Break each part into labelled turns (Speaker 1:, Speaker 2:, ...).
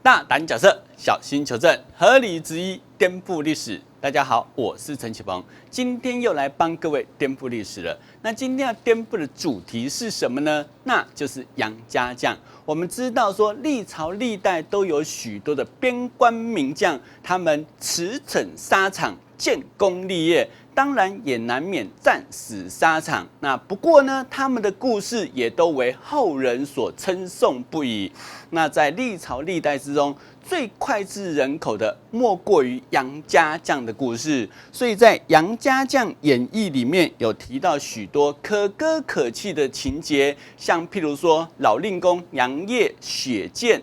Speaker 1: 大胆假设，小心求证，合理质疑，颠覆历史。大家好，我是陈启鹏，今天又来帮各位颠覆历史了。那今天要颠覆的主题是什么呢？那就是杨家将。我们知道说，历朝历代都有许多的边关名将，他们驰骋沙场，建功立业。当然也难免战死沙场。那不过呢，他们的故事也都为后人所称颂不已。那在历朝历代之中，最脍炙人口的莫过于杨家将的故事。所以在《杨家将演义》里面有提到许多可歌可泣的情节，像譬如说老令公杨业血溅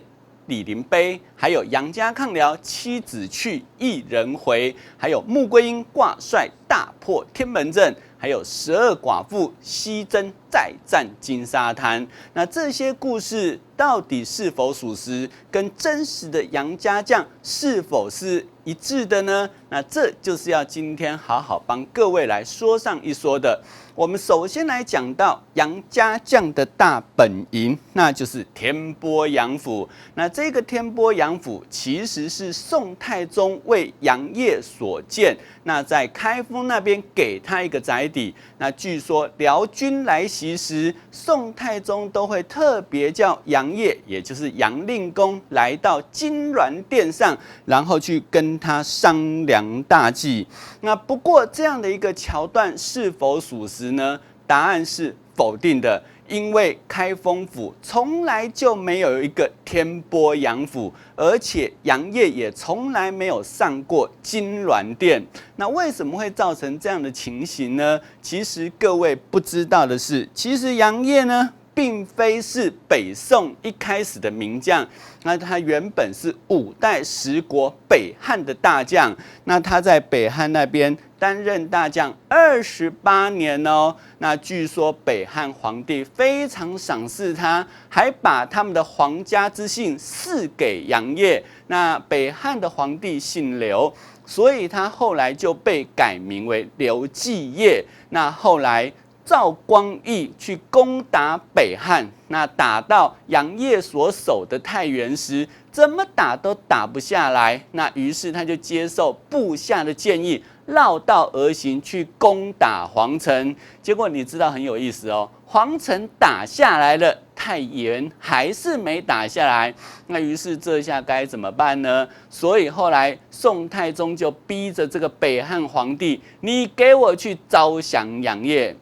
Speaker 1: 李陵碑，还有杨家抗辽妻子去一人回，还有穆桂英挂帅大破天门阵，还有12寡妇西征再战金沙滩。那这些故事到底是否属实，跟真实的杨家将是否是一致的呢？那这就是要今天好好帮各位来说上一说的。我们首先来讲到杨家将的大本营，那就是天波杨府。那这个天波杨府其实是宋太宗为杨业所建，那在开封那边给他一个宅邸。那据说辽军来袭时，宋太宗都会特别叫杨业，也就是杨令公来到金銮殿上，然后去跟他商量大计。那不过这样的一个桥段是否属实呢？答案是否定的，因为开封府从来就没有一个天波杨府，而且杨业也从来没有上过金銮殿。那为什么会造成这样的情形呢？其实各位不知道的是，其实杨业呢，并非是北宋一开始的名将，那他原本是5代十国北汉的大将。那他在北汉那边担任大将28年哦。那据说北汉皇帝非常赏识他，还把他们的皇家之姓赐给杨业。那北汉的皇帝姓刘，所以他后来就被改名为刘继业。那后来赵光义去攻打北汉，那打到杨业所守的太原时，怎么打都打不下来。那于是他就接受部下的建议，绕道而行去攻打皇城。结果你知道很有意思哦，皇城打下来了，太原还是没打下来。那于是这下该怎么办呢？所以后来宋太宗就逼着这个北汉皇帝，你给我去招降杨业。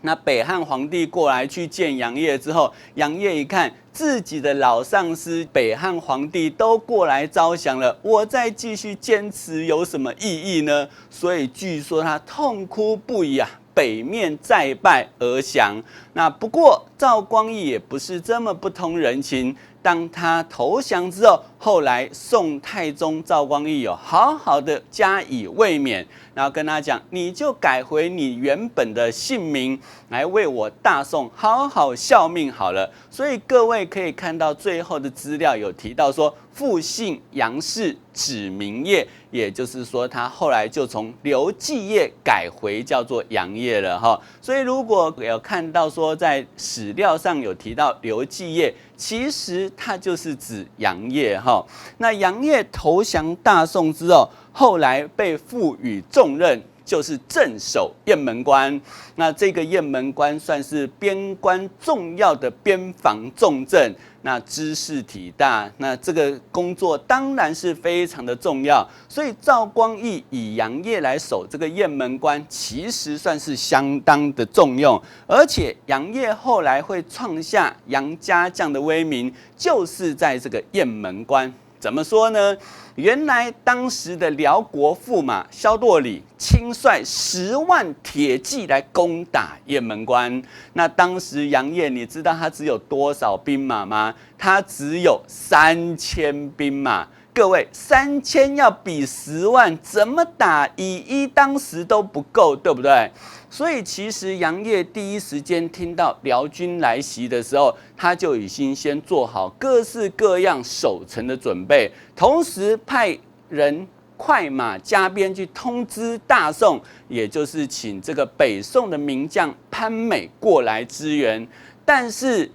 Speaker 1: 那北汉皇帝过来去见杨业之后，杨业一看自己的老上司北汉皇帝都过来招降了，我再继续坚持有什么意义呢？所以据说他痛哭不已啊，北面再拜而降。那不过赵光义也不是这么不通人情，当他投降之后，后来宋太宗赵光义有好好的加以慰勉，然后跟他讲，你就改回你原本的姓名，来为我大宋好好效命好了。所以各位可以看到最后的资料有提到说，复姓杨氏，指名业，也就是说他后来就从刘继业改回叫做杨业了哈。所以如果有看到说在史料上有提到刘继业，其实他就是指杨业哈。那杨业投降大宋之后，后来被赋予重任，就是镇守雁门关。那这个雁门关算是边关重要的边防重镇，那知识体大，那这个工作当然是非常的重要。所以赵光义以杨业来守这个雁门关，其实算是相当的重用。而且杨业后来会创下杨家将的威名，就是在这个雁门关。怎么说呢？原来当时的辽国驸马萧舵里亲率10万铁骑来攻打雁门关。那当时杨业，你知道他只有多少兵马吗？他只有3000兵马。各位，3000要比10万，怎么打？以当时都不够，对不对？所以其实杨业第一时间听到辽军来袭的时候，他就已经先做好各式各样守城的准备，同时派人快马加鞭去通知大宋，也就是请这个北宋的名将潘美过来支援。但是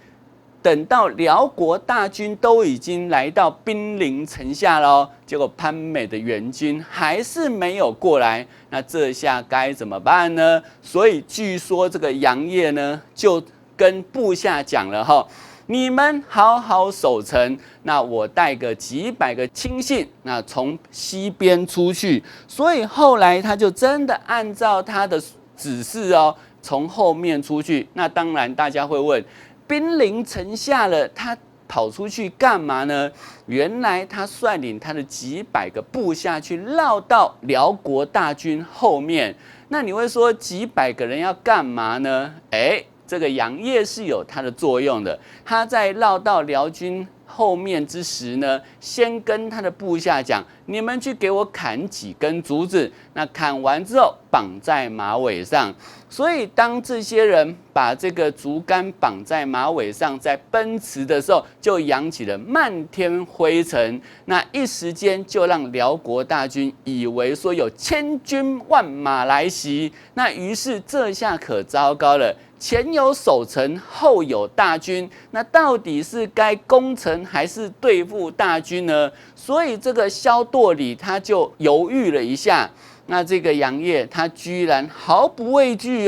Speaker 1: 等到辽国大军都已经来到兵临城下了，结果潘美的援军还是没有过来，那这下该怎么办呢？所以据说这个杨业呢，就跟部下讲了哈，你们好好守城，那我带个几百个亲信，那从西边出去。所以后来他就真的按照他的指示从后面出去。那当然大家会问，兵临城下了，他跑出去干嘛呢？原来他率领他的几百个部下去绕到辽国大军后面。那你会说几百个人要干嘛呢？这个杨业是有它的作用的。他在绕到辽军后面之时呢，先跟他的部下讲：你们去给我砍几根竹子，那砍完之后绑在马尾上。所以当这些人把这个竹竿绑在马尾上，在奔驰的时候，就扬起了漫天灰尘。那一时间就让辽国大军以为说有千军万马来袭。那于是这下可糟糕了，前有守城，后有大军，那到底是该攻城还是对付大军呢？所以这个萧舵里他就犹豫了一下。那这个杨业他居然毫不畏惧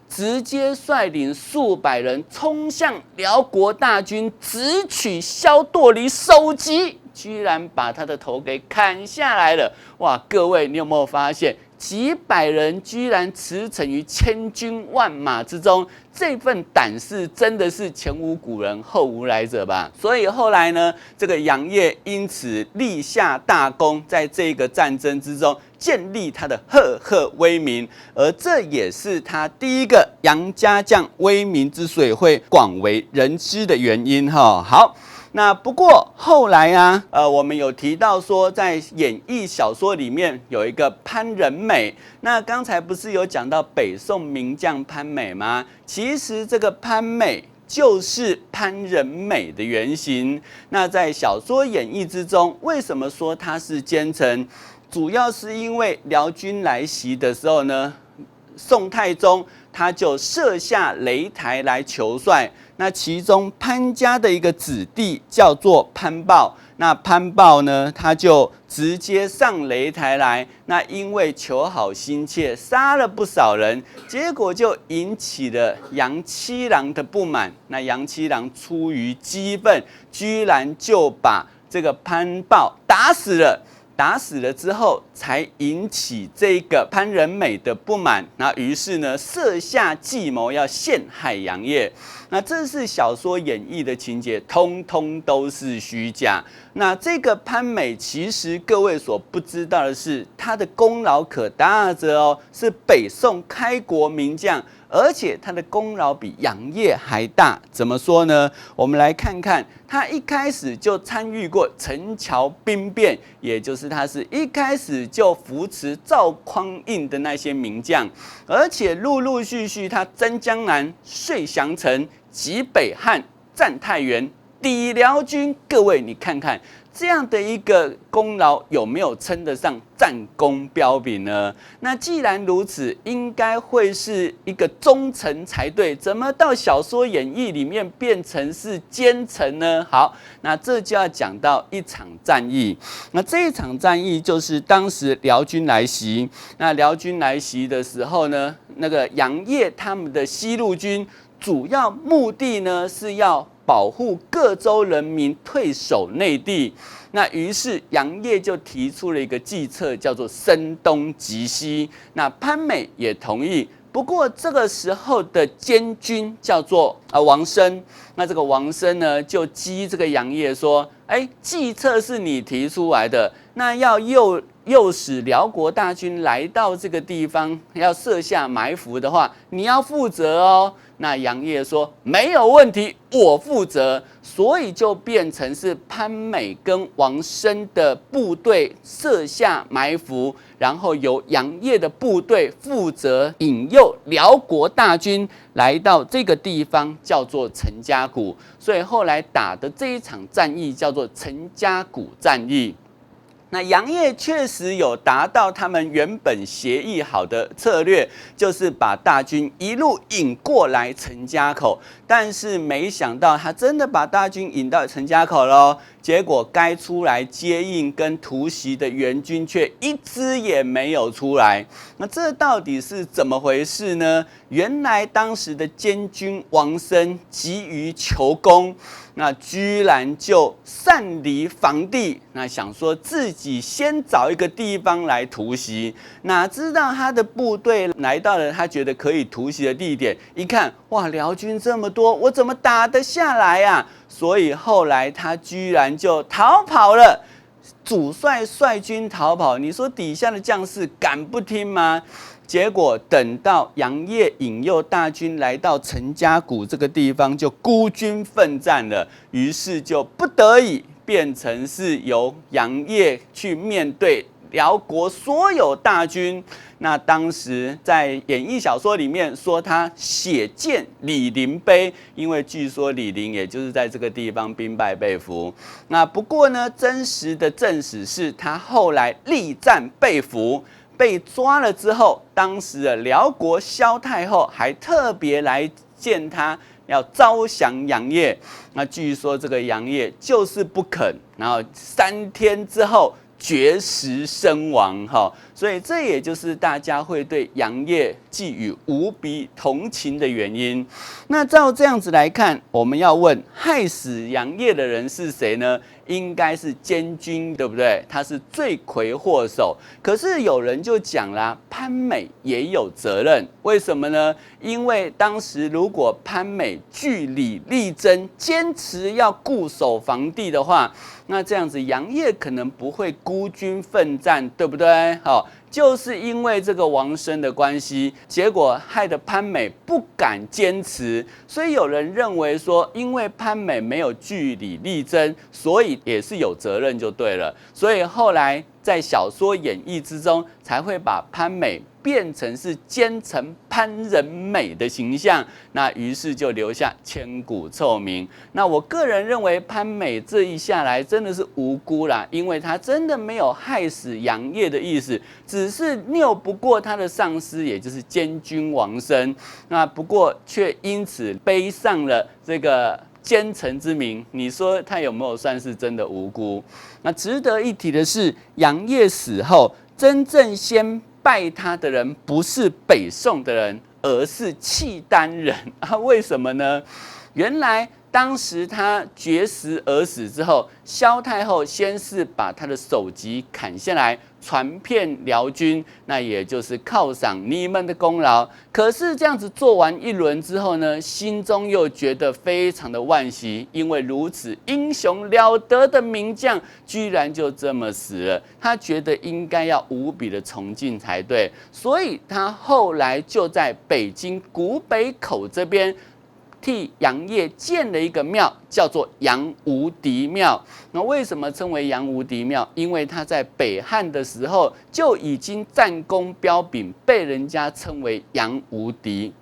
Speaker 1: 直接率领数百人冲向辽国大军，直取萧舵里首级，居然把他的头给砍下来了。哇，各位你有没有发现？几百人居然驰骋于千军万马之中，这份胆识真的是前无古人后无来者吧。所以后来呢，这个杨业因此立下大功，在这个战争之中建立他的赫赫威名，而这也是他第一个杨家将威名之所以会广为人知的原因哈。好。那不过后来我们有提到说，在演义小说里面有一个潘仁美。那刚才不是有讲到北宋名将潘美吗？其实这个潘美就是潘仁美的原型。那在小说演义之中，为什么说他是奸臣？主要是因为辽军来袭的时候呢，宋太宗他就设下擂台来求帅。那其中潘家的一个子弟叫做潘豹，那潘豹呢，他就直接上擂台来。那因为求好心切，杀了不少人，结果就引起了杨七郎的不满。那杨七郎出于激愤，居然就把这个潘豹打死了。打死了之后，才引起这个潘仁美的不满。那于是呢，设下计谋要陷害杨业。那这是小说演义的情节，通通都是虚假。那这个潘美，其实各位所不知道的是，他的功劳可大着是北宋开国名将。而且他的功劳比杨业还大，怎么说呢？我们来看看，他一开始就参与过陈桥兵变，也就是他是一开始就扶持赵匡胤的那些名将，而且陆陆续续他征江南、遂降城、击北汉、占太原、抵辽军。各位你看看这样的一个功劳有没有称得上战功彪炳呢？那既然如此，应该会是一个忠臣才对，怎么到小说演义里面变成是奸臣呢？好，那这就要讲到一场战役。那这一场战役就是当时辽军来袭。那辽军来袭的时候呢，那个杨业他们的西路军主要目的呢是要保护各州人民退守内地。那于是杨业就提出了一个计策，叫做声东击西。那潘美也同意。不过这个时候的监军叫做王生。那这个王生呢，就激这个杨业说：计策是你提出来的，那要诱使辽国大军来到这个地方，要设下埋伏的话，你要负责哦。那杨业说没有问题，我负责。所以就变成是潘美跟王生的部队设下埋伏，然后由杨业的部队负责引诱辽国大军来到这个地方，叫做陈家谷。所以后来打的这一场战役叫做陈家谷战役。那杨业确实有达到他们原本协议好的策略，就是把大军一路引过来陈家口，但是没想到他真的把大军引到陈家口喽，结果该出来接应跟突袭的援军却一支也没有出来。那这到底是怎么回事呢？原来当时的监军王生急于求功，那居然就擅离防地，那想说自己先找一个地方来突袭，哪知道他的部队来到了他觉得可以突袭的地点，一看，哇，辽军这么多，我怎么打得下来啊？所以后来他居然就逃跑了。主帅率军逃跑，你说底下的将士敢不听吗？结果等到杨业引诱大军来到陈家谷这个地方，就孤军奋战了。于是就不得已变成是由杨业去面对辽国所有大军。那当时在演义小说里面说他血溅李陵碑，因为据说李陵也就是在这个地方兵败被俘。那不过呢，真实的正史是他后来力战被俘。被抓了之后，当时的辽国萧太后还特别来见他，要招降杨业。那据说这个杨业就是不肯，然后3天之后绝食身亡哈。所以这也就是大家会对杨业寄予无比同情的原因。那照这样子来看，我们要问害死杨业的人是谁呢？应该是监军，对不对？他是罪魁祸首。可是有人就讲啦，潘美也有责任。为什么呢？因为当时如果潘美据理力争，坚持要固守防地的话，那这样子杨业可能不会孤军奋战，对不对？好。就是因为这个王生的关系，结果害得潘美不敢坚持，所以有人认为说，因为潘美没有据理力争，所以也是有责任就对了。所以后来在小说演绎之中，才会把潘美变成是奸臣潘仁美的形象，那于是就留下千古臭名。那我个人认为潘美这一下来真的是无辜啦，因为他真的没有害死杨业的意思，只是拗不过他的上司，也就是监军王生。那不过却因此背上了这个奸臣之名，你说他有没有算是真的无辜？那值得一提的是，杨业死后，真正先拜他的人不是北宋的人，而是契丹人啊？为什么呢？原来当时他绝食而死之后，萧太后先是把他的首级砍下来，传遍辽军，那也就是犒赏你们的功劳。可是这样子做完一轮之后呢，心中又觉得非常的惋惜，因为如此英雄了得的名将，居然就这么死了。他觉得应该要无比的崇敬才对，所以他后来就在北京古北口这边替杨业建了一个庙，叫做杨无敌庙。那为什么称为杨无敌庙？因为他在北汉的时候就已经战功彪炳，被人家称为杨无敌。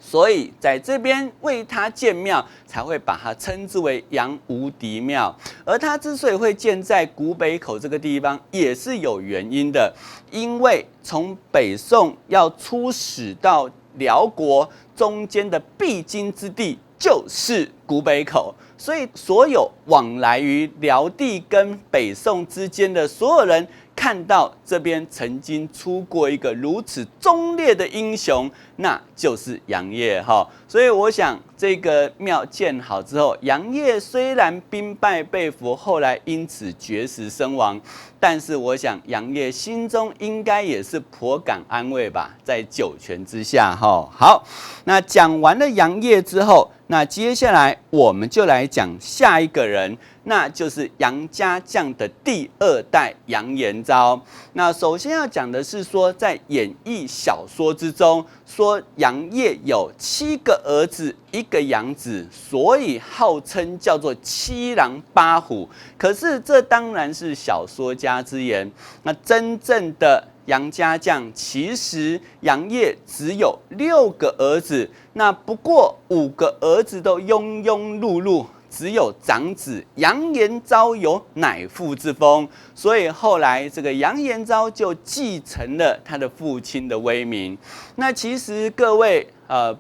Speaker 1: 所以在这边为他建庙，才会把它称之为杨无敌庙。而他之所以会建在古北口这个地方，也是有原因的，因为从北宋要出使到辽国中间的必经之地就是古北口，所以所有往来于辽地跟北宋之间的所有人，看到这边曾经出过一个如此忠烈的英雄，那就是杨业哈。所以我想这个庙建好之后，杨业虽然兵败被俘，后来因此绝食身亡，但是我想杨业心中应该也是颇感安慰吧，在九泉之下哈。好，那讲完了杨业之后，那接下来我们就来讲下一个人，那就是杨家将的第2代杨延昭。那首先要讲的是说，在演义小说之中，说杨业有7个儿子，1个养子，所以号称叫做7狼8虎。可是这当然是小说家之言，那真正的杨家将其实杨业只有6个儿子，那不过5个儿子都庸庸碌碌，只有长子杨延昭有乃父之风，所以后来这个杨延昭就继承了他的父亲的威名。那其实各位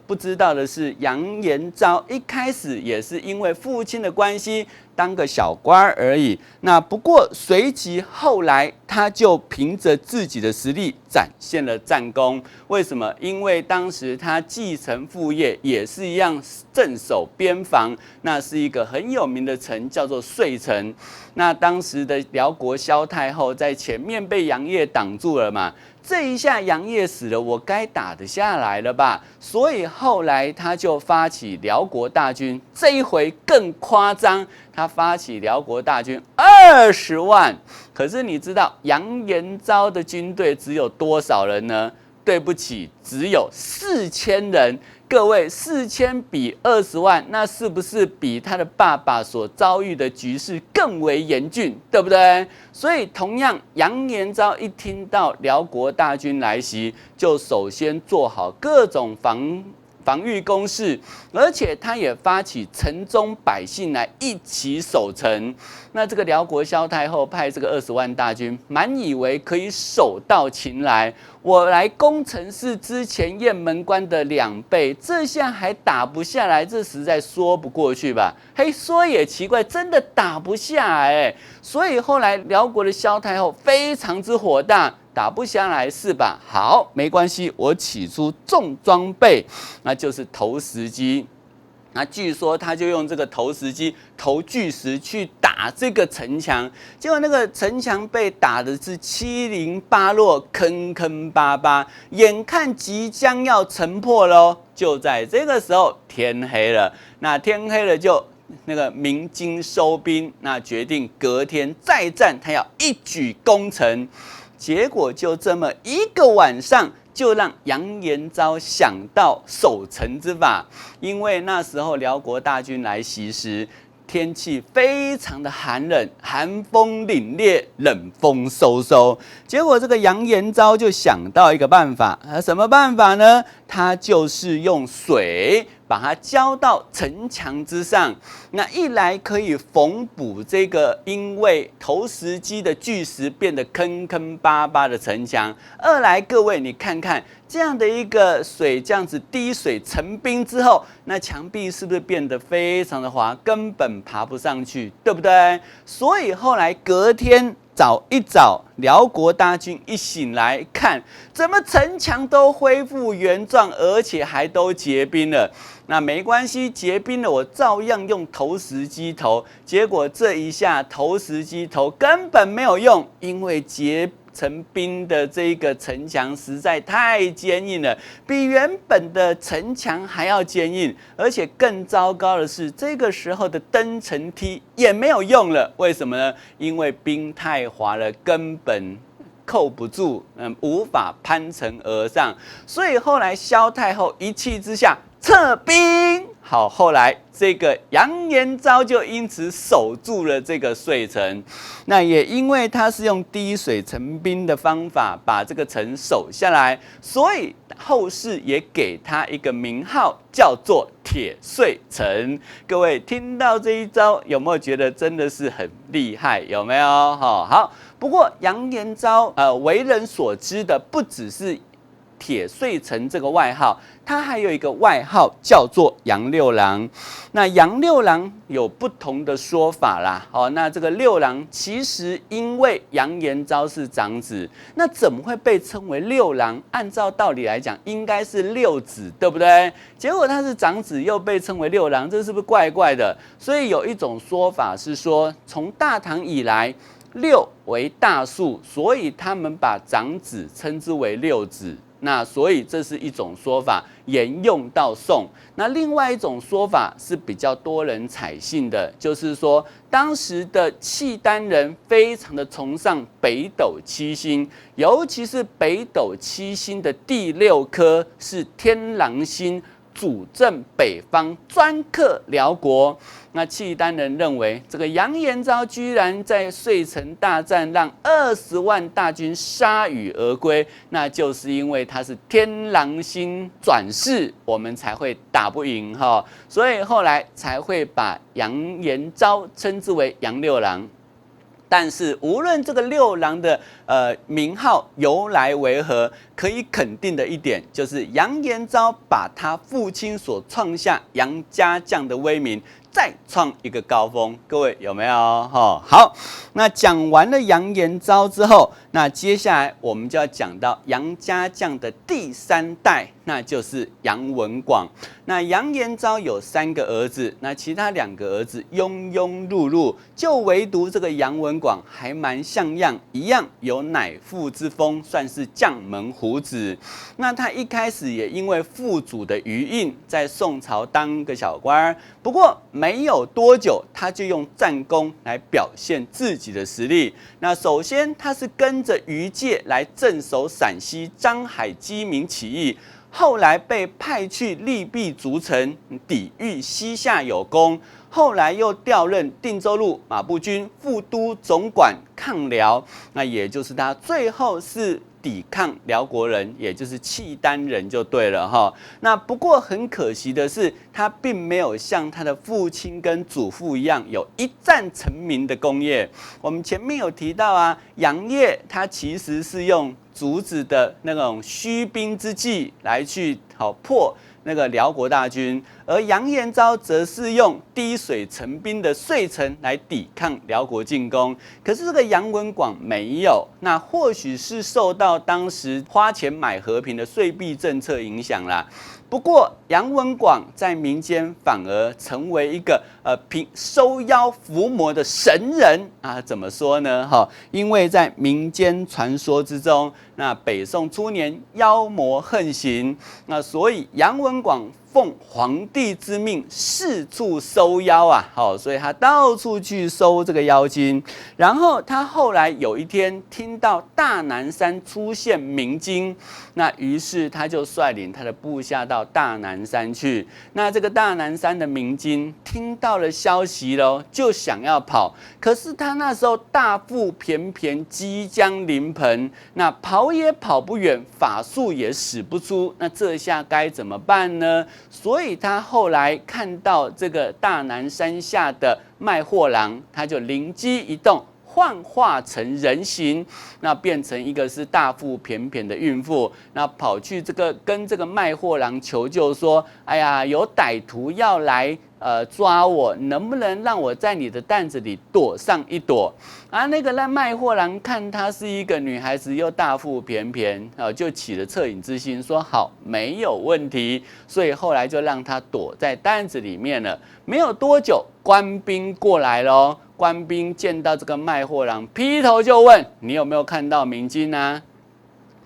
Speaker 1: 不知道的是，杨延昭一开始也是因为父亲的关系当个小官而已。那不过随即后来他就凭着自己的实力展现了战功。为什么？因为当时他继承父业，也是一样镇守边防，那是一个很有名的城，叫做遂城。那当时的辽国萧太后在前面被杨业挡住了嘛。这一下杨业死了，我该打得下来了吧？所以后来他就发起辽国大军，这一回更夸张，他发起辽国大军20万。可是你知道杨延昭的军队只有多少人呢？对不起，只有4000人。各位，4000比20万，那是不是比他的爸爸所遭遇的局势更为严峻，对不对？所以同样，杨延昭一听到辽国大军来袭，就首先做好各种防御工事，而且他也发起城中百姓来一起守城。那这个辽国萧太后派这个20万大军，满以为可以手到擒来，我来攻城是之前雁门关的2倍，这下还打不下来，这实在说不过去吧？嘿，说也奇怪，真的打不下来。所以后来辽国的萧太后非常之火大。打不下来是吧？好，没关系，我起出重装备，那就是投石机。那据说他就用这个投石机投巨石去打这个城墙，结果那个城墙被打的是七零八落、坑坑巴巴，眼看即将要城破喽。就在这个时候，天黑了。那天黑了就那个鸣金收兵，那决定隔天再战，他要一举攻城。结果就这么一个晚上，就让杨延昭想到守城之法。因为那时候辽国大军来袭时，天气非常的寒冷，寒风凛冽，冷风嗖嗖。结果这个杨延昭就想到一个办法，什么办法呢？他就是用水把它浇到城墙之上，那一来可以缝补这个因为投石机的巨石变得坑坑巴巴的城墙；二来，各位你看看这样的一个水，这样子滴水成冰之后，那墙壁是不是变得非常的滑，根本爬不上去，对不对？所以后来隔天早一早，辽国大军一醒来看，怎么城墙都恢复原状，而且还都结冰了。那没关系，结冰了，我照样用投石机投。结果这一下投石机投根本没有用，因为结成冰的这个城墙实在太坚硬了，比原本的城墙还要坚硬。而且更糟糕的是，这个时候的登城梯也没有用了。为什么呢？因为冰太滑了，根本扣不住，无法攀城而上。所以后来萧太后一气之下撤兵。好，后来这个杨延昭就因此守住了这个遂城。那也因为他是用滴水成冰的方法把这个城守下来，所以后世也给他一个名号，叫做铁遂城。各位听到这一招，有没有觉得真的是很厉害？有没有？好，不过杨延昭为人所知的不只是铁遂城这个外号，他还有一个外号叫做杨六郎。那杨六郎有不同的说法啦。那这个六郎其实因为杨延昭是长子，那怎么会被称为六郎？按照道理来讲，应该是六子，对不对？结果他是长子又被称为六郎，这是不是怪怪的？所以有一种说法是说，从大唐以来，6为大数，所以他们把长子称之为六子。那所以这是一种说法，沿用到宋。那另外一种说法是比较多人采信的，就是说当时的契丹人非常的崇尚北斗七星，尤其是北斗七星的第6颗是天狼星，主政北方，专克辽国。那契丹人认为，这个杨延昭居然在遂城大战让20万大军铩羽而归，那就是因为他是天狼星转世，我们才会打不赢哈。所以后来才会把杨延昭称之为杨六郎。但是无论这个六郎的名号由来为何，可以肯定的一点就是杨延昭把他父亲所创下杨家将的威名再创一个高峰，各位有没有？好，那讲完了杨延昭之后，那接下来我们就要讲到杨家将的第3代，那就是杨文广。那杨延昭有3个儿子，那其他2个儿子庸庸碌碌，就唯独这个杨文广还蛮像样，一样有乃父之风，算是将门虎子。那他一开始也因为父祖的余荫，在宋朝当个小官，不过没有多久，他就用战功来表现自己的实力。那首先，他是跟着余界来镇守陕西张海鸡鸣起义，后来被派去利弊逐城，抵御西夏有功。后来又调任定州路马步军副都总管抗辽，那也就是他最后是抵抗辽国人，也就是契丹人就对了哈。那不过很可惜的是，他并没有像他的父亲跟祖父一样有一战成名的功业。我们前面有提到啊，杨业他其实是用竹子的那种虚兵之计来去破那个辽国大军，而杨延昭则是用滴水成冰的遂城来抵抗辽国进攻。可是这个杨文广没有，那或许是受到当时花钱买和平的税币政策影响啦。不过杨文广在民间反而成为一个收妖伏魔的神人啊！怎么说呢？因为在民间传说之中，那北宋初年妖魔横行，那所以杨文广奉皇帝之命四处收妖啊，所以他到处去收这个妖精。然后他后来有一天听到大南山出现明经，那于是他就率领他的部下到大南山去。那这个大南山的明经听到了消息喽，就想要跑，可是他那时候大腹便便，即将临盆，那跑也跑不远，法术也使不出，那这下该怎么办呢？所以他后来看到这个大南山下的卖货郎，他就灵机一动，幻化成人形，那变成一个是大腹便便的孕妇，那跑去跟这个卖货郎求救说：“哎呀，有歹徒要来抓我，能不能让我在你的担子里躲上一躲？”啊，那个卖货郎看她是一个女孩子，又大腹便便，就起了恻隐之心，说好没有问题，所以后来就让她躲在担子里面了。没有多久，官兵过来咯，官兵见到这个卖货郎，劈头就问：“你有没有看到明经啊？”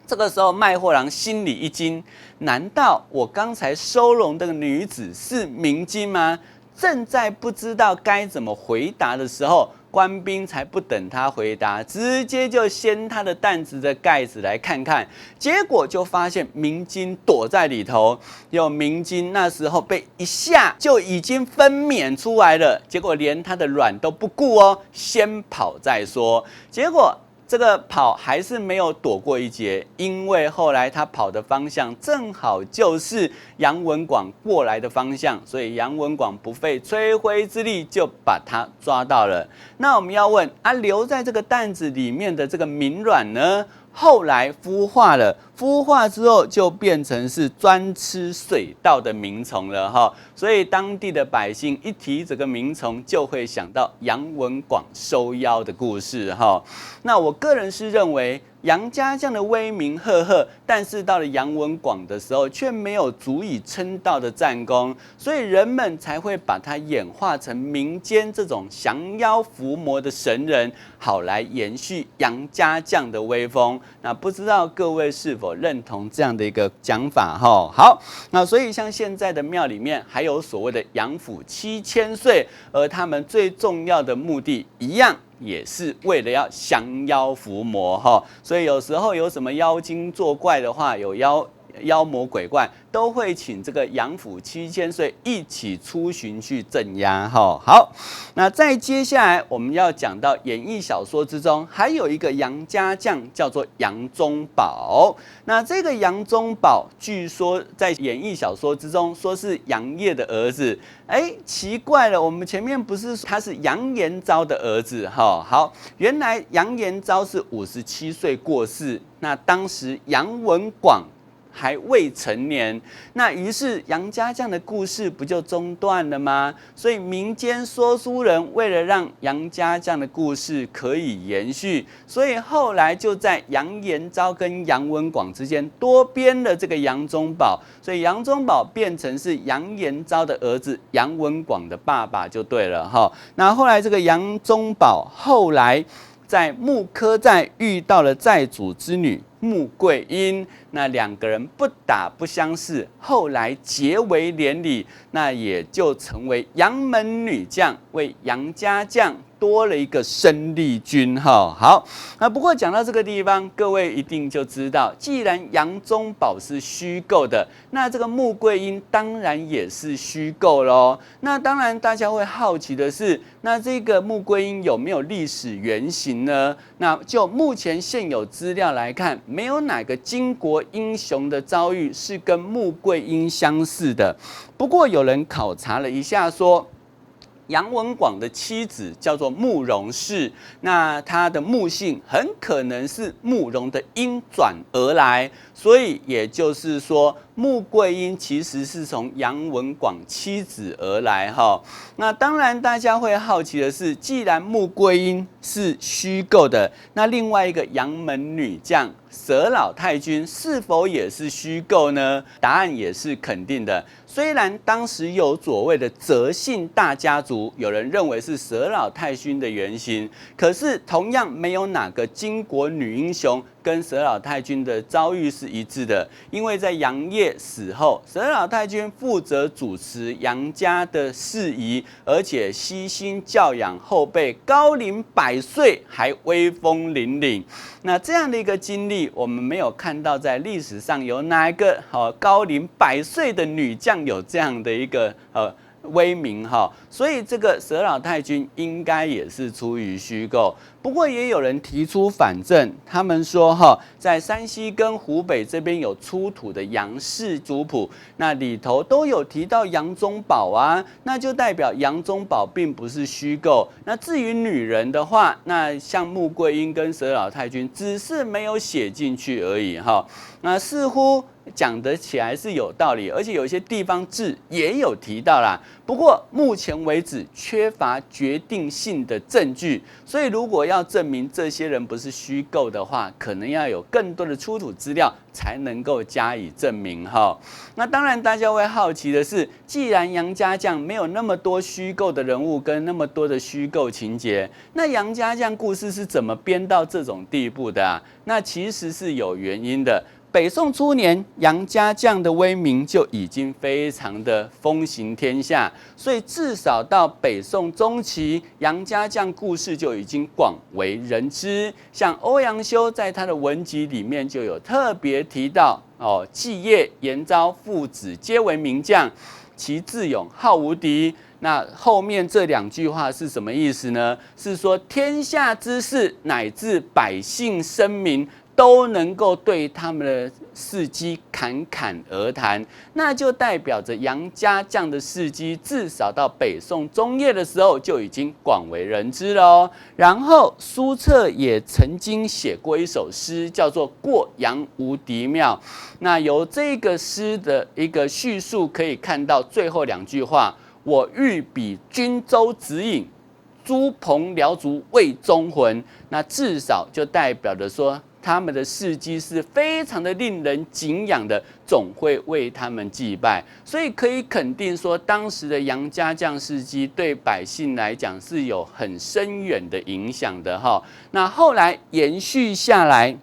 Speaker 1: 这个时候，卖货郎心里一惊，难道我刚才收容的女子是明经吗？正在不知道该怎么回答的时候，官兵才不等他回答，直接就掀他的担子的盖子来看看，结果就发现明经躲在里头。有明经那时候被一下就已经分娩出来了，结果连他的卵都不顾哦，先跑再说。结果这个跑还是没有躲过一劫，因为后来他跑的方向正好就是杨文广过来的方向，所以杨文广不费吹灰之力就把他抓到了。那我们要问啊，留在这个担子里面的这个明卵呢？后来孵化了，孵化之后就变成是专吃水稻的鸣虫了哈，所以当地的百姓一提这个鸣虫，就会想到杨文广收妖的故事哈。那我个人是认为，杨家将的威名赫赫，但是到了杨文广的时候，却没有足以称道的战功，所以人们才会把他演化成民间这种降妖伏魔的神人，好来延续杨家将的威风。那不知道各位是否认同这样的一个讲法哈？好，那所以像现在的庙里面还有所谓的杨府7000岁，而他们最重要的目的一样，也是为了要降妖伏魔哈，所以有时候有什么妖精作怪的话，有妖魔鬼怪，都会请这个杨府7000岁一起出巡去镇压。好，那再接下来我们要讲到演义小说之中，还有一个杨家将叫做杨宗保。那这个杨宗保，据说在演义小说之中说是杨业的儿子。奇怪了，我们前面不是说他是杨延昭的儿子？好，原来杨延昭是57岁过世，那当时杨文广还未成年，那于是杨家将的故事不就中断了吗？所以民间说书人为了让杨家将的故事可以延续，所以后来就在杨延昭跟杨文广之间多编了这个杨宗保，所以杨宗保变成是杨延昭的儿子，杨文广的爸爸就对了哈。那后来这个杨宗保后来在木柯寨遇到了寨主之女穆桂英，那两个人不打不相识，后来结为连理，那也就成为杨门女将，为杨家将多了一个生力军。好，那不过讲到这个地方，各位一定就知道，既然杨宗保是虚构的，那这个穆桂英当然也是虚构咯。那当然大家会好奇的是，那这个穆桂英有没有历史原型呢？那就目前现有资料来看，没有哪个巾帼英雄的遭遇是跟穆桂英相似的。不过有人考察了一下说，杨文广的妻子叫做慕容氏，那她的穆姓很可能是慕容的英转而来，所以也就是说，穆桂英其实是从杨文广妻子而来哈。那当然，大家会好奇的是，既然穆桂英是虚构的，那另外一个杨门女将佘老太君是否也是虚构呢？答案也是肯定的。虽然当时有所谓的泽姓大家族，有人认为是佘老太君的原型，可是同样没有哪个巾帼女英雄跟佘老太君的遭遇是一致的。因为在杨业死后，佘老太君负责主持杨家的事宜，而且悉心教养后辈，高龄100岁还威风凛凛。那这样的一个经历，我们没有看到在历史上有哪一个高龄100岁的女将有这样的一个威名哈，所以这个佘老太君应该也是出于虚构。不过也有人提出反证，他们说在山西跟湖北这边有出土的杨氏族谱，那里头都有提到杨宗保啊，那就代表杨宗保并不是虚构。那至于女人的话，那像穆桂英跟佘老太君只是没有写进去而已哈。那似乎讲得起来是有道理，而且有些地方志也有提到啦。不过目前为止缺乏决定性的证据，所以如果要证明这些人不是虚构的话，可能要有更多的出土资料才能够加以证明哈。那当然大家会好奇的是，既然杨家将没有那么多虚构的人物跟那么多的虚构情节，那杨家将故事是怎么编到这种地步的啊？那其实是有原因的。北宋初年，杨家将的威名就已经非常的风行天下，所以至少到北宋中期，杨家将故事就已经广为人知。像欧阳修在他的文集里面就有特别提到季业、延昭父子皆为名将，其智勇好无敌。那后面这2句话是什么意思呢？是说天下之事乃至百姓生民，都能够对他们的事迹侃侃而谈，那就代表着杨家将的事迹至少到北宋中叶的时候就已经广为人知了哦。然后苏辙也曾经写过一首诗，叫做《过杨无敌庙》。那由这个诗的一个叙述可以看到最后2句话：我欲比均州指引，诸鹏辽族为忠魂。那至少就代表着说，他们的事迹是非常的令人敬仰的，总会为他们祭拜，所以可以肯定说，当时的杨家将事迹对百姓来讲是有很深远的影响的哈。那后来延续下来，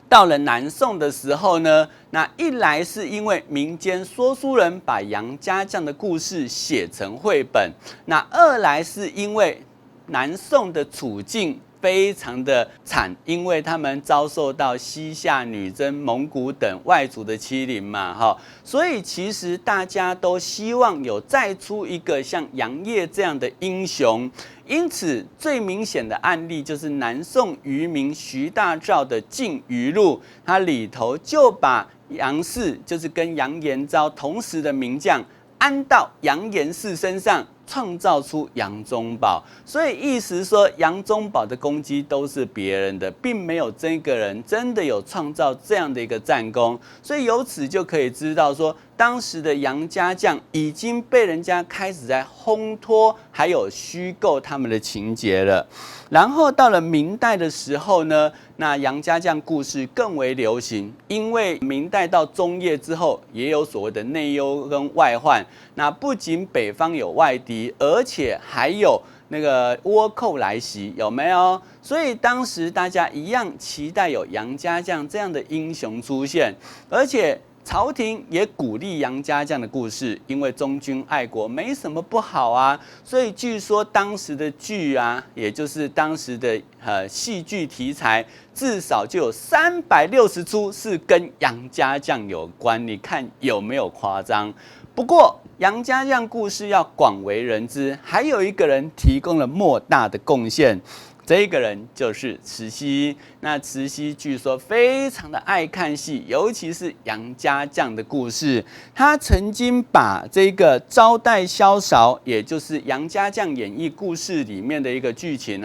Speaker 1: 到了南宋的时候呢，那一来是因为民间说书人把杨家将的故事写成绘本，那二来是因为南宋的处境非常的惨，因为他们遭受到西夏、女真、蒙古等外族的欺凌嘛，所以其实大家都希望有再出一个像杨业这样的英雄。因此，最明显的案例就是南宋渔民徐大照的《晋渔录》，它里头就把杨氏，就是跟杨延昭同时的名将，安到杨延氏身上，创造出杨宗保。所以意思说，杨宗保的功绩都是别人的，并没有这个人真的有创造这样的一个战功。所以由此就可以知道说，当时的杨家将已经被人家开始在烘托，还有虚构他们的情节了。然后到了明代的时候呢，那杨家将故事更为流行，因为明代到中叶之后，也有所谓的内忧跟外患。那不仅北方有外敌，而且还有那个倭寇来袭，有没有？所以当时大家一样期待有杨家将这样的英雄出现，而且朝廷也鼓励杨家将的故事，因为忠君爱国没什么不好啊。所以据说当时的剧啊，也就是当时的戏剧题材，至少就有360出是跟杨家将有关。你看有没有夸张？不过杨家将故事要广为人知，还有一个人提供了莫大的贡献。这个人就是慈禧。那慈禧据说非常的爱看戏，尤其是杨家将的故事。他曾经把这个招待萧韶，也就是杨家将演义故事里面的一个剧情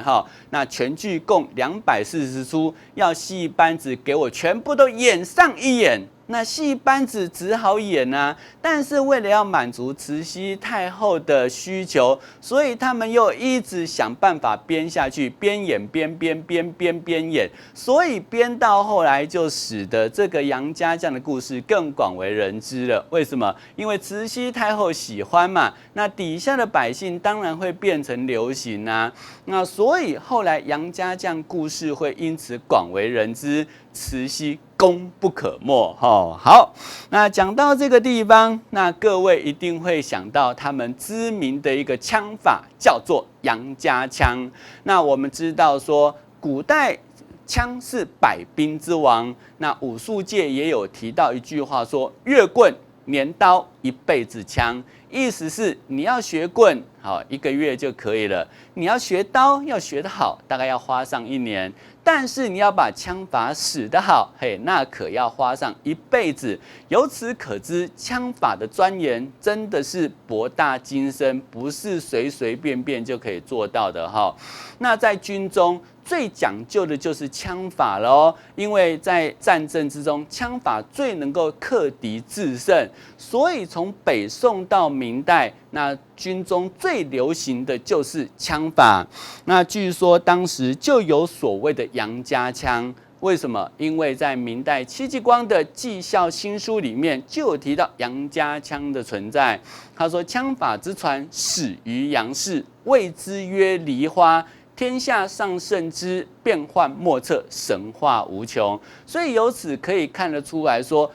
Speaker 1: 那全剧共240出，要戏班子给我全部都演上一演。那戏班子只好演啊，但是为了要满足慈禧太后的需求，所以他们又一直想办法编下去，边演边演，所以编到后来就使得这个杨家将的故事更广为人知了。为什么？因为慈禧太后喜欢嘛，那底下的百姓当然会变成流行啊。那所以后来杨家将故事会因此广为人知，慈禧功不可没。好，那讲到这个地方，那各位一定会想到他们知名的一个枪法，叫做杨家枪。那我们知道说，古代枪是百兵之王，那武术界也有提到一句话说，月棍年刀一辈子枪。意思是你要学棍1个月就可以了，你要学刀要学得好，大概要花上1年。但是你要把枪法使得好，那可要花上一辈子。由此可知，枪法的钻研真的是博大精深，不是随随便便就可以做到的那在军中最讲究的就是枪法了因为在战争之中，枪法最能够克敌制胜。所以从北宋到明代，那军中最流行的就是枪法。那据说当时就有所谓的杨家枪。为什么？因为在明代戚继光的《纪效新书》里面就有提到杨家枪的存在。他说：“枪法之传始于杨氏，谓之曰梨花。天下尚胜之，变幻莫测，神话无穷。”所以由此可以看得出来说，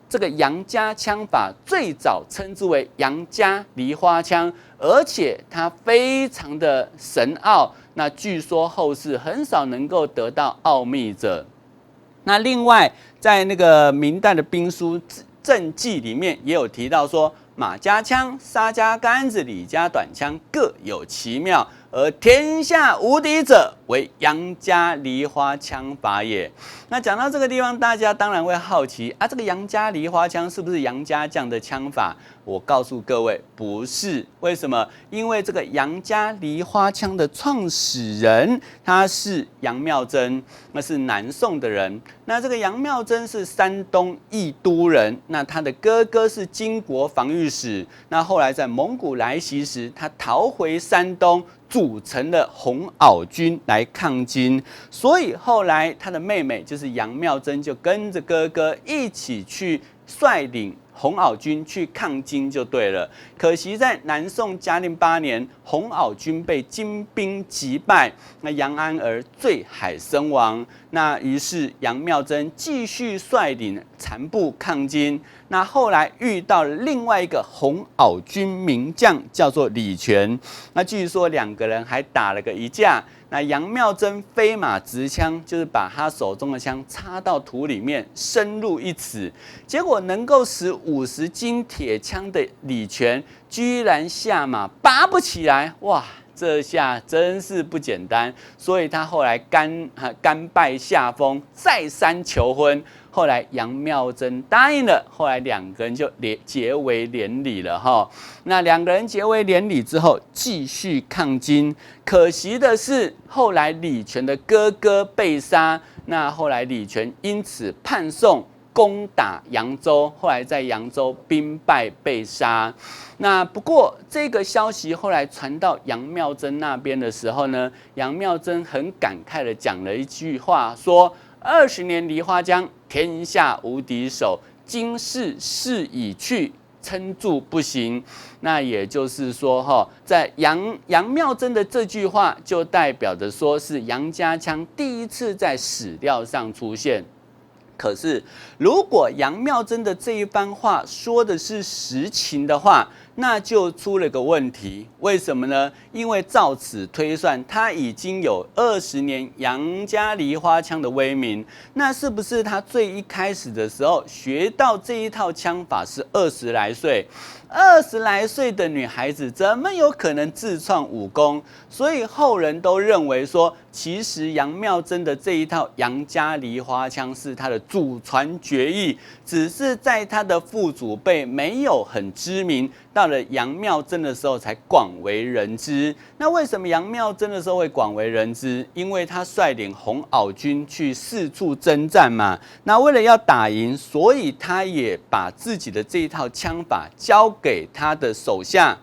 Speaker 1: 这个杨家枪法最早称之为杨家梨花枪，而且它非常的深奥。那据说后世很少能够得到奥秘者。那另外，在那个明代的兵书正纪里面也有提到说，马家枪、沙家杆子、李家短枪各有其妙，而天下无敌者，为杨家梨花枪法也。那讲到这个地方，大家当然会好奇啊，这个杨家梨花枪是不是杨家将的枪法？我告诉各位，不是。为什么？因为这个杨家梨花枪的创始人，他是杨妙贞，那是南宋的人。那这个杨妙贞是山东益都人，那他的哥哥是金国防御使。那后来在蒙古来袭时，他逃回山东，组成了红袄军来抗金。所以后来他的妹妹就是杨妙贞，就跟着哥哥一起去率领红袄军去抗金就对了。可惜在南宋嘉靖8年，红袄军被金兵击败，那杨安儿坠海身亡。那于是杨妙贞继续率领残部抗金。那后来遇到了另外一个红袄军名将，叫做李全。那据说2个人还打了个一架。那杨妙贞飞马直枪，就是把他手中的枪插到土里面，深入1尺，结果能够使50斤铁枪的李全居然下马拔不起来，哇！这下真是不简单，所以他后来甘拜下风，再三求婚。后来杨妙贞答应了，后来2个人就结为连理了哈。那2个人结为连理之后，继续抗金。可惜的是，后来李全的哥哥被杀，那后来李全因此叛宋，攻打扬州，后来在扬州兵败被杀。那不过这个消息后来传到杨妙贞那边的时候呢，杨妙贞很感慨的讲了一句话，说：“20年梨花江，天下无敌手。今世事已去，撑住不行。”那也就是说，在杨妙贞的这句话，就代表着说是杨家枪第一次在史料上出现。可是，如果杨妙贞的这一番话说的是实情的话，那就出了个问题。为什么呢？因为照此推算，他已经有20年杨家梨花枪的威名，那是不是他最一开始的时候学到这一套枪法是20来岁？20来岁的女孩子怎么有可能自创武功？所以后人都认为说，其实杨妙贞的这一套杨家梨花枪是她的祖传绝艺，只是在她的父祖辈没有很知名，到了杨妙贞的时候才广为人知。那为什么杨妙贞的时候会广为人知？因为她率领红袄军去四处征战嘛。那为了要打赢，所以她也把自己的这一套枪法交给他的手下，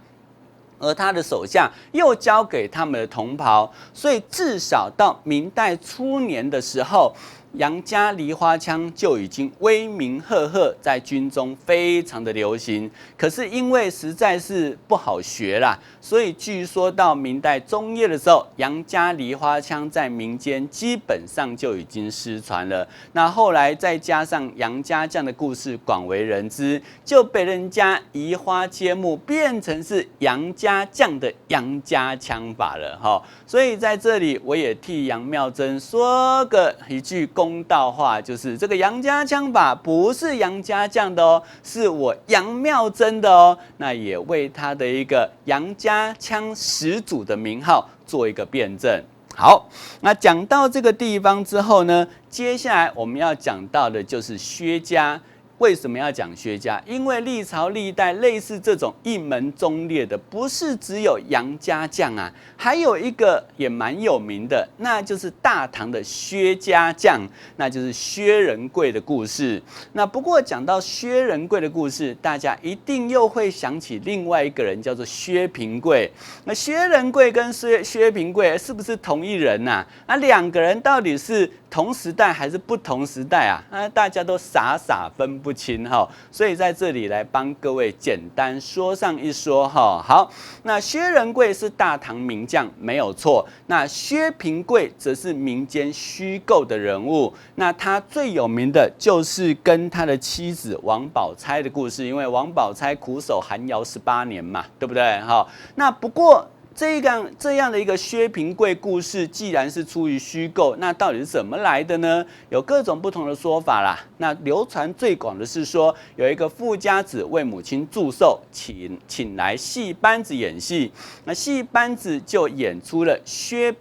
Speaker 1: 而他的手下又交给他们的同袍，所以至少到明代初年的时候，杨家梨花枪就已经威名赫赫，在军中非常的流行。可是因为实在是不好学啦，所以据说到明代中叶的时候，杨家梨花枪在民间基本上就已经失传了。那后来再加上杨家将的故事广为人知，就被人家移花接木，变成是杨家将的杨家枪法了哈。所以在这里，我也替杨妙贞说个一句公道话，就是这个杨家枪法不是杨家将的哦，是我杨妙贞的哦。那也为他的一个杨家枪始祖的名号做一个辩证。好，那讲到这个地方之后呢，接下来我们要讲到的就是薛家。为什么要讲薛家？因为历朝历代类似这种一门忠烈的，不是只有杨家将啊，还有一个也蛮有名的，那就是大唐的薛家将，那就是薛仁贵的故事。那不过讲到薛仁贵的故事，大家一定又会想起另外一个人，叫做薛平贵。那薛仁贵跟薛平贵是不是同一人呐？那2个人到底是同时代还是不同时代啊？大家都傻分不清哈，所以在这里来帮各位简单说上一说哈。好，那薛仁贵是大唐名将，没有错。那薛平贵则是民间虚构的人物。那他最有名的就是跟他的妻子王宝钗的故事，因为王宝钗苦守寒窑18年嘛，对不对？哈，那不过。这样的一个薛平贵故事，既然是出于虚构，那到底是怎么来的呢？有各种不同的说法啦。那流传最广的是说，有一个富家子为母亲祝寿，请来戏班子演戏，那戏班子就演出了薛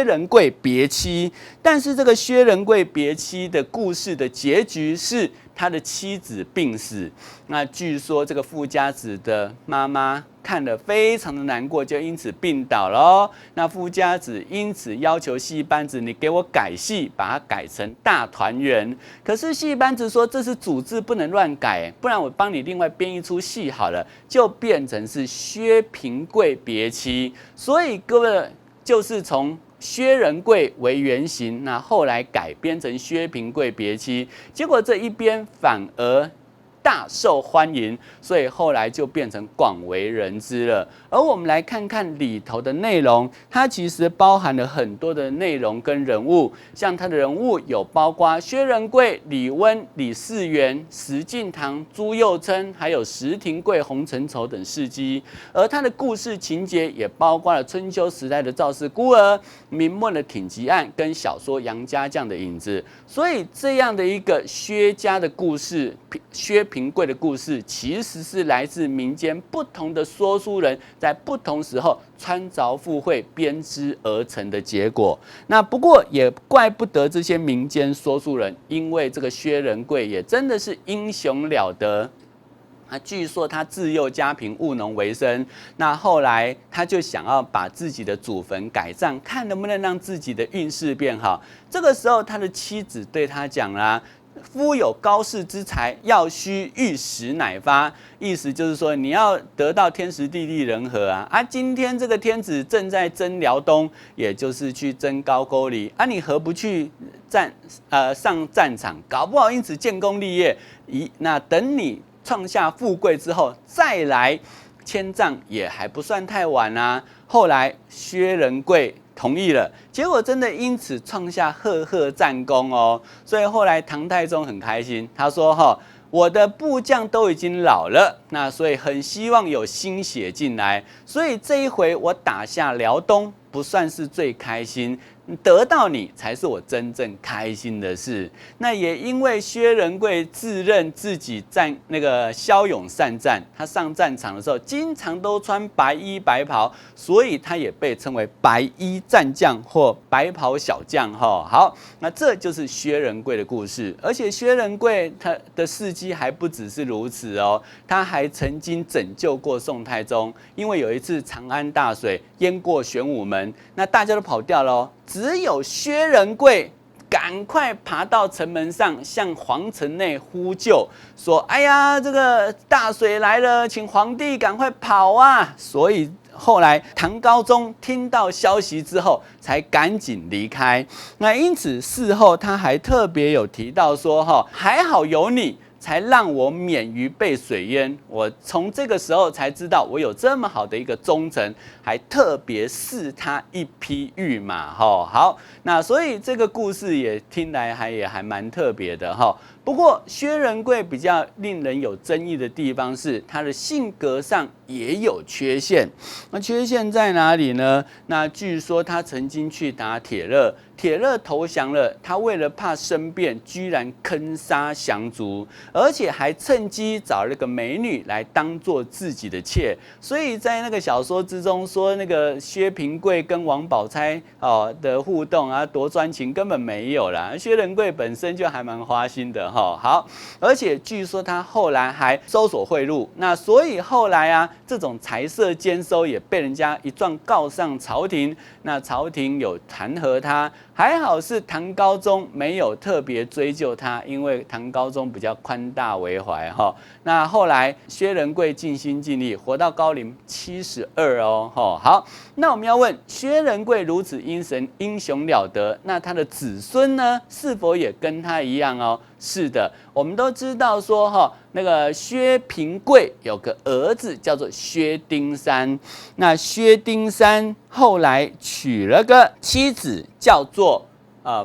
Speaker 1: 仁贵别妻。但是这个薛仁贵别妻的故事的结局是他的妻子病死。那据说这个富家子的妈妈看了非常的难过，就因此病倒了哦。那富家子因此要求戏班子，你给我改戏，把它改成大团圆。可是戏班子说这是主制，不能乱改，不然我帮你另外编一出戏好了，就变成是薛平贵别妻。所以各位就是从薛仁贵为原型，那后来改编成薛平贵别妻，结果这一边反而大受欢迎，所以后来就变成广为人知了。而我们来看看里头的内容，它其实包含了很多的内容跟人物，像它的人物有包括薛仁贵、李温、李嗣源、石敬瑭、朱佑樘，还有石廷贵、洪承畴等事迹。而它的故事情节也包括了春秋时代的赵氏孤儿、明末的挺级案跟小说杨家将的影子。所以这样的一个薛家的故事，薛平贵的故事，其实是来自民间不同的说书人在不同时候穿凿附会编织而成的结果。那不过也怪不得这些民间说书人，因为这个薛仁贵也真的是英雄了得。据说他自幼家贫，务农为生。那后来他就想要把自己的祖坟改葬，看能不能让自己的运势变好。这个时候，他的妻子对他讲啦：“夫有高士之才，要须玉石乃发。”意思就是说，你要得到天时地利人和啊！今天这个天子正在征辽东，也就是去征高句丽啊，你何不去上战场？搞不好因此建功立业。那等你创下富贵之后，再来迁葬也还不算太晚啊。后来薛仁贵同意了，结果真的因此创下赫赫战功哦。所以后来唐太宗很开心，他说我的部将都已经老了，那所以很希望有新血进来，所以这一回我打下辽东不算是最开心，得到你才是我真正开心的事。那也因为薛仁贵自认自己骁勇善战，他上战场的时候经常都穿白衣白袍，所以他也被称为白衣战将或白袍小将。好，那这就是薛仁贵的故事。而且薛仁贵他的事迹还不只是如此哦，他还曾经拯救过宋太宗，因为有一次长安大水淹过玄武门，那大家都跑掉了哦，只有薛仁贵赶快爬到城门上，向皇城内呼救，说：“哎呀，这个大水来了，请皇帝赶快跑啊！”所以后来唐高宗听到消息之后，才赶紧离开。那因此事后他还特别有提到说：“还好有你，才让我免于被水淹。我从这个时候才知道，我有这么好的一个忠臣，还特别赐他一匹御马。”好，那所以这个故事也听来也还蛮特别的哈。不过薛仁贵比较令人有争议的地方是，他的性格上也有缺陷。那缺陷在哪里呢？那据说他曾经去打铁勒，铁勒投降了，他为了怕生变，居然坑杀降卒，而且还趁机找了个美女来当做自己的妾。所以在那个小说之中说，那个薛平贵跟王宝钗的互动啊，多专情，根本没有啦。薛仁贵本身就还蛮花心的。好，而且据说他后来还搜索贿赂，那所以后来啊，这种财色兼收也被人家一状告上朝廷，那朝廷有弹劾他，还好是唐高宗没有特别追究他，因为唐高宗比较宽大为怀哈。那后来薛仁贵尽心尽力，活到高龄72哦。好，那我们要问，薛仁贵如此英雄了得，那他的子孙呢，是否也跟他一样哦？是的，我们都知道说那个薛平贵有个儿子叫做薛丁山，那薛丁山后来娶了个妻子叫做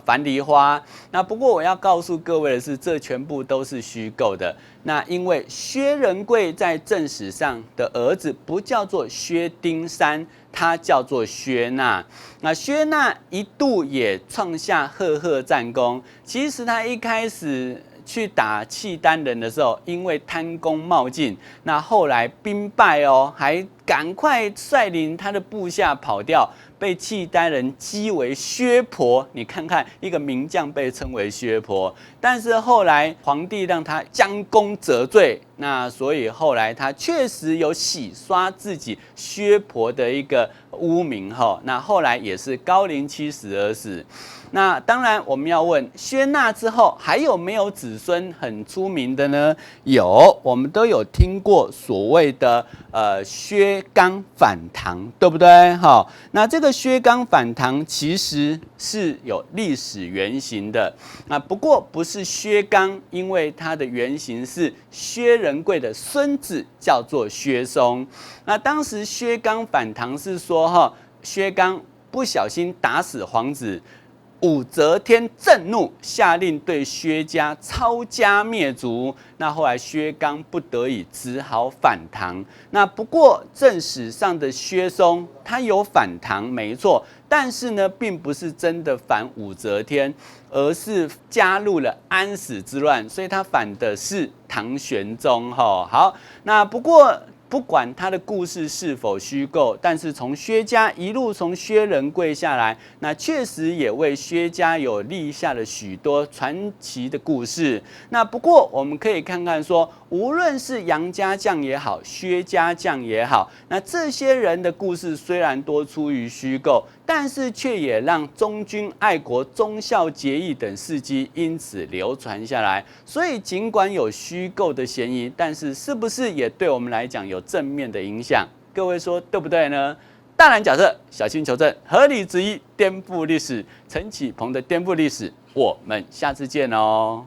Speaker 1: 樊梨花。那不过我要告诉各位的是，这全部都是虚构的。那因为薛仁贵在正史上的儿子不叫做薛丁山，他叫做薛纳。那薛纳一度也创下赫赫战功。其实他一开始去打契丹人的时候，因为贪功冒进，那后来兵败哦，还赶快率领他的部下跑掉，被契丹人讥为薛婆。你看看，一个名将被称为薛婆，但是后来皇帝让他将功折罪，那所以后来他确实有洗刷自己薛婆的一个污名哈。那后来也是高龄70而死。那当然，我们要问薛纳之后还有没有子孙很出名的呢？有，我们都有听过所谓的薛刚反唐，对不对？那这个个薛刚反唐其实是有历史原型的，不过不是薛刚，因为他的原型是薛仁贵的孙子，叫做薛松。那当时薛刚反唐是说，薛刚不小心打死皇子。武则天震怒，下令对薛家抄家灭族。那后来薛刚不得已只好反唐。那不过正史上的薛松他有反唐没错，但是呢，并不是真的反武则天，而是加入了安史之乱，所以他反的是唐玄宗。好，那不过。不管他的故事是否虚构，但是从薛家一路从薛仁贵下来，那确实也为薛家有立下了许多传奇的故事。那不过我们可以看看说，无论是杨家将也好，薛家将也好，那这些人的故事虽然多出于虚构，但是却也让忠君爱国、忠孝节义等事迹因此流传下来。所以尽管有虚构的嫌疑，但是是不是也对我们来讲有正面的影响？各位说对不对呢？大胆假设，小心求证，合理质疑，颠覆历史。陈启鹏的颠覆历史，我们下次见哦。